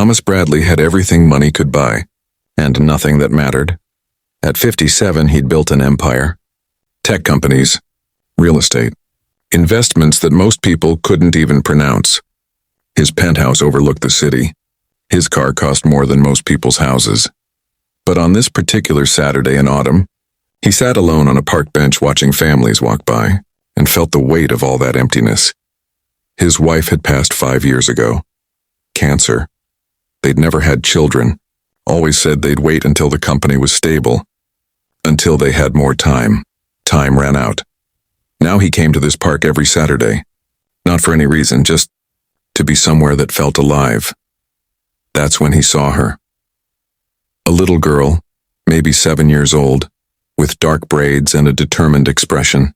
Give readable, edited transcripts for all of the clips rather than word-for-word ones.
Thomas Bradley had everything money could buy, and nothing that mattered. At 57, he'd built an empire. Tech companies, real estate, investments that most people couldn't even pronounce. His penthouse overlooked the city. His car cost more than most people's houses. But on this particular Saturday in autumn, he sat alone on a park bench watching families walk by and felt the weight of all that emptiness. His wife had passed 5 years ago. Cancer. They'd never had children. Always said they'd wait until the company was stable. Until they had more time. Time ran out. Now he came to this park every Saturday. Not for any reason, just to be somewhere that felt alive. That's when he saw her. A little girl, maybe 7 years old, with dark braids and a determined expression.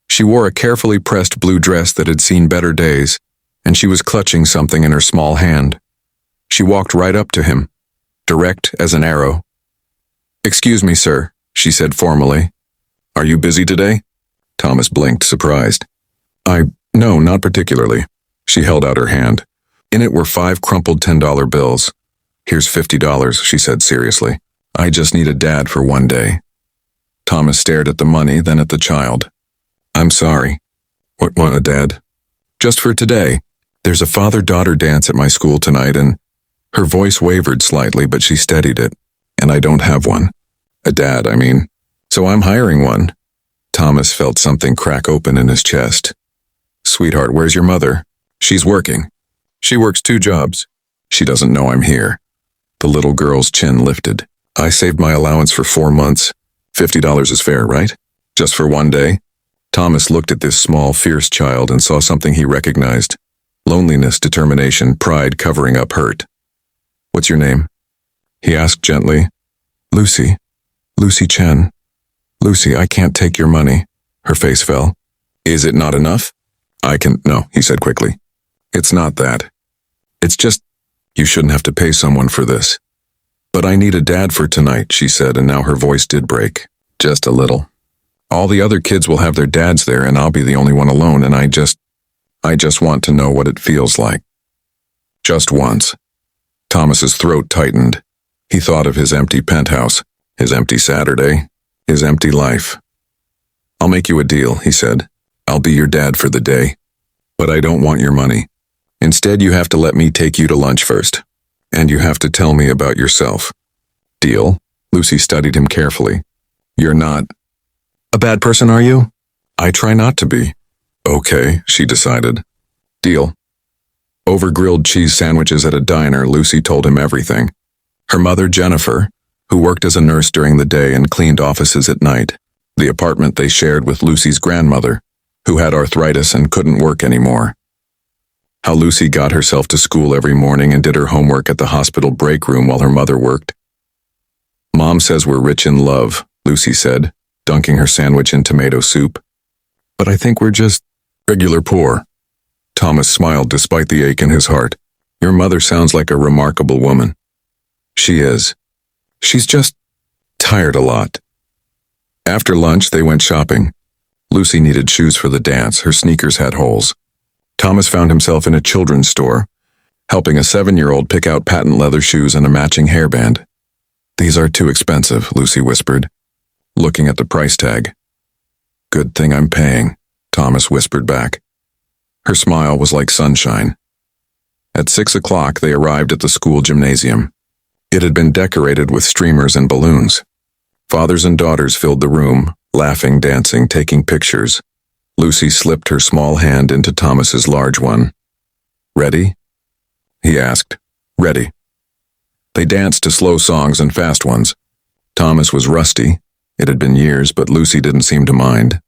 She wore a carefully pressed blue dress that had seen better days, and she was clutching something in her small hand. She walked right up to him, direct as an arrow. "Excuse me, sir," she said formally. "Are you busy today?" Thomas blinked, surprised. No, not particularly." She held out her hand. In it were 5 crumpled $10 bills. "Here's $50, she said seriously. "I just need a dad for one day." Thomas stared at the money, then at the child. "I'm sorry." "What, want a dad?" "Just for today. There's a father-daughter dance at my school tonight and—" Her voice wavered slightly, but she steadied it. "And I don't have one. A dad, I mean. So I'm hiring one." Thomas felt something crack open in his chest. "Sweetheart, where's your mother?" "She's working. She works 2 jobs. She doesn't know I'm here." The little girl's chin lifted. "I saved my allowance for 4 months. $50 is fair, right? Just for one day?" Thomas looked at this small, fierce child and saw something he recognized. Loneliness, determination, pride covering up hurt. "What's your name?" he asked gently. "Lucy. Lucy Chen." "Lucy, I can't take your money." Her face fell. "Is it not enough?" No, he said quickly. "It's not that. It's just, you shouldn't have to pay someone for this." "But I need a dad for tonight," she said, and now her voice did break. "Just a little. All the other kids will have their dads there, and I'll be the only one alone, and I just want to know what it feels like. Just once." Thomas's throat tightened. He thought of his empty penthouse, his empty Saturday, his empty life. "I'll make you a deal," he said. "I'll be your dad for the day. But I don't want your money. Instead, you have to let me take you to lunch first. And you have to tell me about yourself." "Deal?" Lucy studied him carefully. "You're not a bad person, are you?" "I try not to be." "Okay," she decided. "Deal." Over grilled cheese sandwiches at a diner, Lucy told him everything. Her mother, Jennifer, who worked as a nurse during the day and cleaned offices at night. The apartment they shared with Lucy's grandmother, who had arthritis and couldn't work anymore. How Lucy got herself to school every morning and did her homework at the hospital break room while her mother worked. "Mom says we're rich in love," Lucy said, dunking her sandwich in tomato soup. "But I think we're just regular poor." Thomas smiled despite the ache in his heart. "Your mother sounds like a remarkable woman." "She is. She's just tired a lot." After lunch, they went shopping. Lucy needed shoes for the dance. Her sneakers had holes. Thomas found himself in a children's store, helping a 7-year-old pick out patent leather shoes and a matching hairband. "These are too expensive," Lucy whispered, looking at the price tag. "Good thing I'm paying," Thomas whispered back. Her smile was like sunshine. At 6 o'clock, they arrived at the school gymnasium. It had been decorated with streamers and balloons. Fathers and daughters filled the room, laughing, dancing, taking pictures. Lucy slipped her small hand into Thomas's large one. "Ready?" he asked. "Ready." They danced to slow songs and fast ones. Thomas was rusty. It had been years, but Lucy didn't seem to mind.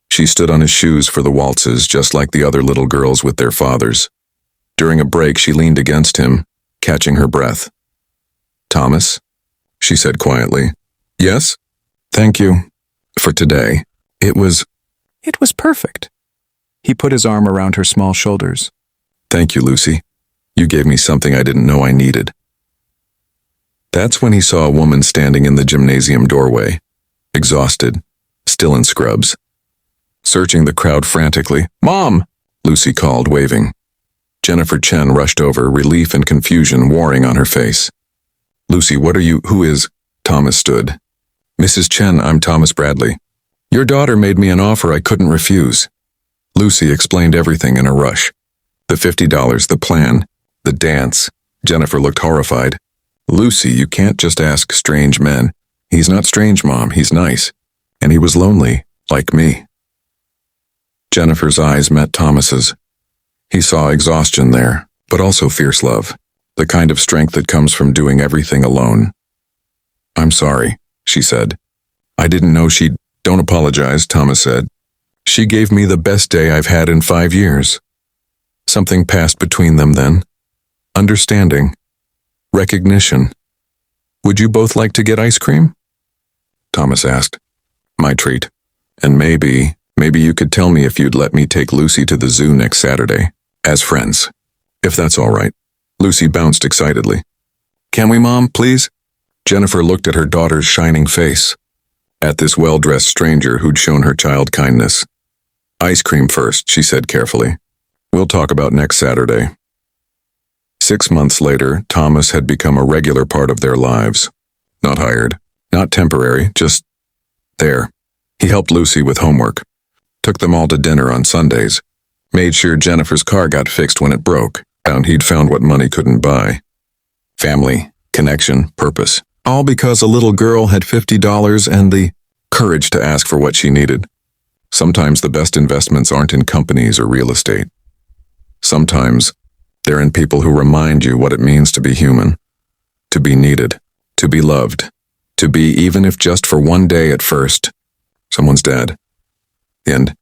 She stood on his shoes for the waltzes, just like the other little girls with their fathers. During a break, she leaned against him, catching her breath. "Thomas?" she said quietly. "Yes?" "Thank you. For today. It was perfect." He put his arm around her small shoulders. "Thank you, Lucy. You gave me something I didn't know I needed." That's when he saw a woman standing in the gymnasium doorway, exhausted, still in scrubs. Searching the crowd frantically. "Mom!" Lucy called, waving. Jennifer Chen rushed over, relief and confusion warring on her face. Lucy, what are you? Who is? Thomas stood. Mrs. Chen, I'm Thomas Bradley. Your daughter made me an offer I couldn't refuse. Lucy explained everything in a rush. The $50, the plan, the dance. Jennifer looked horrified. Lucy, you can't just ask strange men. He's not strange, Mom, he's nice. And he was lonely, like me. Jennifer's eyes met Thomas's. He saw exhaustion there, but also fierce love, the kind of strength that comes from doing everything alone. I'm sorry, she said. I didn't know she'd... Don't apologize, Thomas said. She gave me the best day I've had in 5 years. Something passed between them then. Understanding. Recognition. Would you both like to get ice cream? Thomas asked. My treat. And maybe you could tell me if you'd let me take Lucy to the zoo next Saturday, as friends. If that's all right. Lucy bounced excitedly. Can we, Mom, please? Jennifer looked at her daughter's shining face, at this well-dressed stranger who'd shown her child kindness. Ice cream first, she said carefully. We'll talk about next Saturday. 6 months later, Thomas had become a regular part of their lives. Not hired, not temporary, just there. He helped Lucy with homework, took them all to dinner on Sundays, made sure Jennifer's car got fixed when it broke, found he'd found what money couldn't buy. Family, connection, purpose. All because a little girl had $50 and the courage to ask for what she needed. Sometimes the best investments aren't in companies or real estate. Sometimes they're in people who remind you what it means to be human, to be needed, to be loved, to be, even if just for one day at first, someone's dad. The end.